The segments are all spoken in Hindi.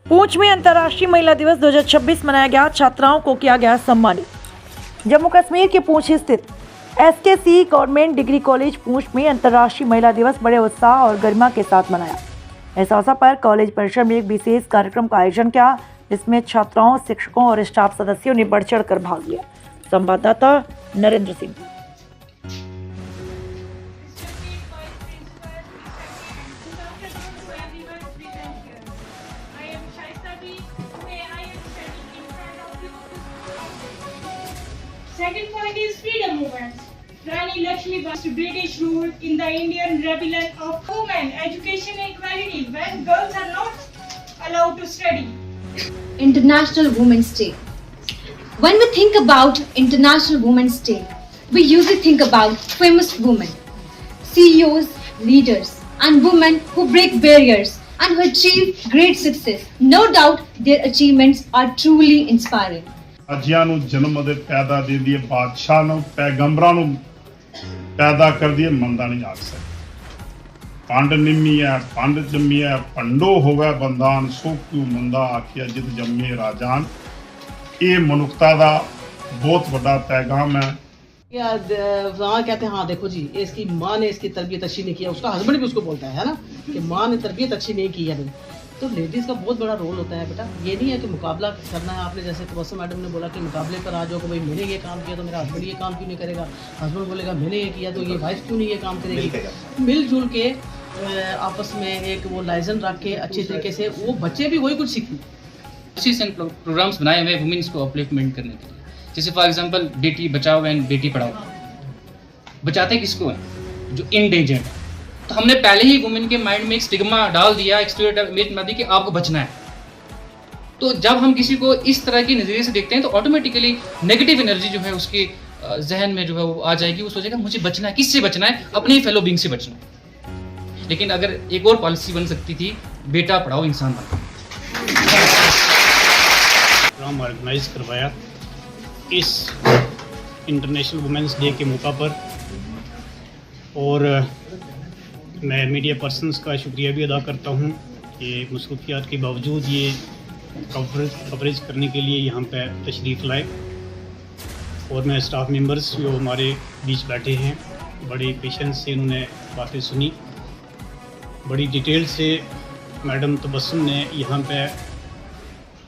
पूंछ में अंतर्राष्ट्रीय महिला दिवस 2026 मनाया गया। छात्राओं को किया गया सम्मानित। जम्मू कश्मीर के पूंछ स्थित SKC गवर्नमेंट डिग्री कॉलेज पूंछ में अंतर्राष्ट्रीय महिला दिवस बड़े उत्साह और गरिमा के साथ मनाया। इस अवसर पर कॉलेज परिसर में एक विशेष कार्यक्रम का आयोजन किया, जिसमें छात्राओं, शिक्षकों और स्टाफ सदस्यों ने बढ़ चढ़ कर भाग लिया। संवाददाता Narendra Singh. Second point is freedom movement. Rani Lakshmibai to British rule in the Indian rebellion of women, education and equality when girls are not allowed to study. International Women's Day. When we think about International Women's Day, we usually think about famous women, CEOs, leaders, and women who break barriers and who achieve great success. No doubt their achievements are truly inspiring. ਅਜਿਆਂ ਨੂੰ ਜਨਮ ਦੇ ਪੈਦਾ ਦੇ ਦੀ ਬਾਦਸ਼ਾਹ ਨੂੰ ਪੈਗੰਬਰਾਂ ਨੂੰ ਪੈਦਾ ਕਰ ਦੀ ਮੰਦਾ ਨਹੀਂ ਆਖ ਸਕਦਾ। ਪੰਡ ਨਿੰਮੀ ਹੈ ਪੰਡ ਜੰਮੀ ਹੈ ਪੰਡੋ ਹੋਵੇ ਬੰਦਾਨ ਸੋ ਕਿਉ ਮੰਦਾ ਆਖਿਆ ਜਿਤ ਜੰਮੇ ਰਾਜਾਨ। ਇਹ ਮਨੁੱਖਤਾ ਦਾ ਬਹੁਤ ਵੱਡਾ ਪੈगाम है। वहाँ कहते हैं हाँ देखो जी इसकी माँ ने इसकी तरबियत अच्छी नहीं किया, उसका हस्बैंड भी उसको बोलता है ना कि माँ ने तरबियत अच्छी नहीं की है। तो लेडीज़ का बहुत बड़ा रोल होता है बेटा। ये नहीं है कि मुकाबला करना है आपने, जैसे तबस्सुम मैडम ने बोला कि मुकाबले पर आ जाओ कि भाई मैंने ये काम किया तो मेरा हस्बैंड ये काम क्यों नहीं करेगा, हस्बैंड बोलेगा मैंने ये किया तो ये वाइफ क्यों नहीं ये काम करेगी। मिलजुल के आपस में एक वो लाइजन रख के अच्छी तरीके से वो बच्चे भी वही कुछ सीखें। प्रोग्राम्स बनाए हुए वुमेन्स को अपलिफ्टमेंट करने के लिए, जैसे for example Beti Bachao and Beti Padhao. बचाते किसको हैं? जो इंडेंजर्ड है। तो हमने पहले ही वुमेन के माइंड में एक स्टिग्मा डाल दिया, एक स्टीरियोटाइप इमेज बना दी कि आपको बचना है। तो जब हम किसी को इस तरह के नज़रिए से देखते हैं तो ऑटोमेटिकली नेगेटिव एनर्जी जो है उसके जहन में जो है वो आ जाएगी। वो सोचेगा मुझे बचना है। किससे बचना है? अपने ही फेलो बीइंग से बचना है। लेकिन अगर एक और पॉलिसी बन सकती थी, बेटा पढ़ाओ इंसान बनाओ। प्रोग्राम ऑर्गेनाइज करवाया इस इंटरनेशनल वुमेंस डे के मौका पर, और मैं मीडिया पर्सनस का शुक्रिया भी अदा करता हूँ कि मसरूफियात के बावजूद ये कवरेज करने के लिए यहाँ पे तशरीफ़ लाए। और मैं स्टाफ मेंबर्स जो हमारे बीच बैठे हैं, बड़े पेशेंस से इन्होंने बातें सुनी, बड़ी डिटेल से मैडम तबस्सुम ने यहाँ पे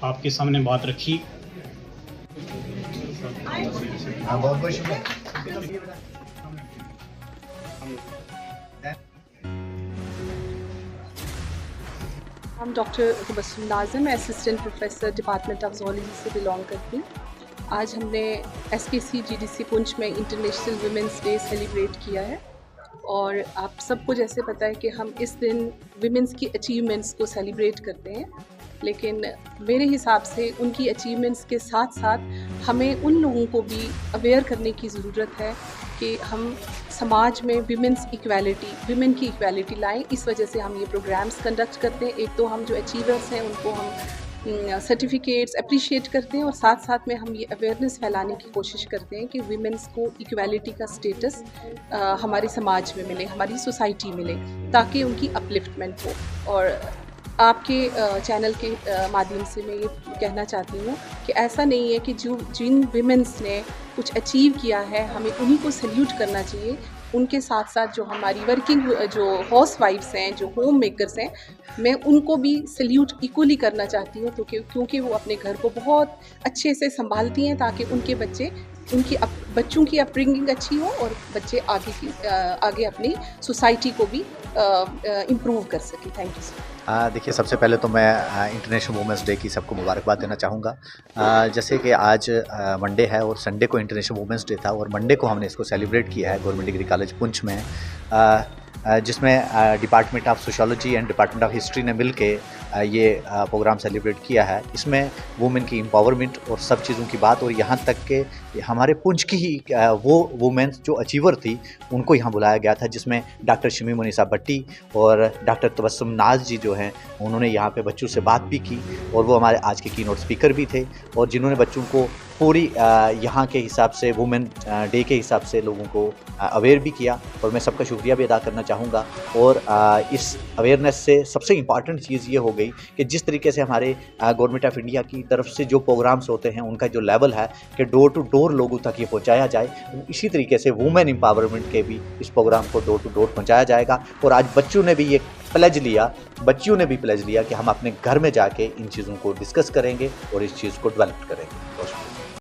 आपके सामने बात रखी। I'm Dr. Tabassum Nazim, assistant professor department of zoology से बिलोंग करती हूँ। आज हमने SKC GDC पुंछ में इंटरनेशनल वुमेंस डे सेलिब्रेट किया है, और आप सबको जैसे पता है कि हम इस दिन वुमेंस की अचीवमेंट्स को सेलिब्रेट करते हैं, लेकिन मेरे हिसाब से उनकी अचीवमेंट्स के साथ साथ हमें उन लोगों को भी अवेयर करने की ज़रूरत है कि हम समाज में विमेंस इक्वालिटी, विमेन की इक्वालिटी लाएं। इस वजह से हम ये प्रोग्राम्स कंडक्ट करते हैं। एक तो हम जो अचीवर्स हैं उनको हम सर्टिफिकेट्स अप्रिशिएट करते हैं, और साथ साथ में हम ये अवेयरनेस फैलाने की कोशिश करते हैं कि विमेंस को इक्वालिटी का स्टेटस हमारे समाज में मिले, हमारी सोसाइटी मिले, ताकि उनकी अपलिफ्टमेंट हो। और आपके चैनल के माध्यम से मैं ये कहना चाहती हूँ कि ऐसा नहीं है कि जिन विमेंस ने कुछ अचीव किया है हमें उन्हीं को सल्यूट करना चाहिए। उनके साथ साथ जो हमारी वर्किंग जो हाउस वाइफ्स हैं, जो होम मेकर्स हैं, मैं उनको भी सल्यूट इक्वली करना चाहती हूँ, क्योंकि वो अपने घर को बहुत अच्छे से संभालती हैं ताकि उनके बच्चों की अपब्रिंगिंग अच्छी हो और बच्चे आगे अपनी सोसाइटी को भी इम्प्रूव कर सके। Thank you sir. देखिए, सबसे पहले तो मैं इंटरनेशनल वुमेंस डे की सबको मुबारकबाद देना चाहूँगा। जैसे कि आज मंडे है और संडे को इंटरनेशनल वुमेंस डे था, और मंडे को हमने इसको सेलिब्रेट किया है गवर्नमेंट डिग्री कॉलेज पुंछ में, जिसमें department of sociology and department of history ने मिल के ये प्रोग्राम सेलिब्रेट किया है। इसमें वुमेन की एम्पावरमेंट और सब चीज़ों की बात, और यहाँ तक के हमारे पुंछ की ही वो वुमेन जो अचीवर थी उनको यहाँ बुलाया गया था, जिसमें डॉक्टर शमी मुनीसा भट्टी और डॉक्टर तबस्सुम नाज जी जो हैं उन्होंने यहाँ पे बच्चों से बात भी की, और वो हमारे आज के कीनोट स्पीकर भी थे, और जिन्होंने बच्चों को पूरी यहाँ के हिसाब से वुमेन डे के हिसाब से लोगों को अवेयर भी किया, और मैं सबका शुक्रिया भी अदा करना चाहूँगा। और इस अवेयरनेस से सबसे इम्पॉर्टेंट चीज़ ये हो गई कि जिस तरीके से हमारे गवर्नमेंट ऑफ इंडिया की तरफ से जो प्रोग्राम्स होते हैं उनका जो लेवल है कि डोर टू डोर लोगों तक ये पहुंचाया जाए, इसी तरीके से वुमेन एम्पावरमेंट के भी इस प्रोग्राम को डोर टू डोर पहुंचाया जाएगा। और आज बच्चियों ने भी प्लेज लिया कि हम अपने घर में जाके इन चीज़ों को डिस्कस करेंगे और इस चीज़ को डेवलप करेंगे।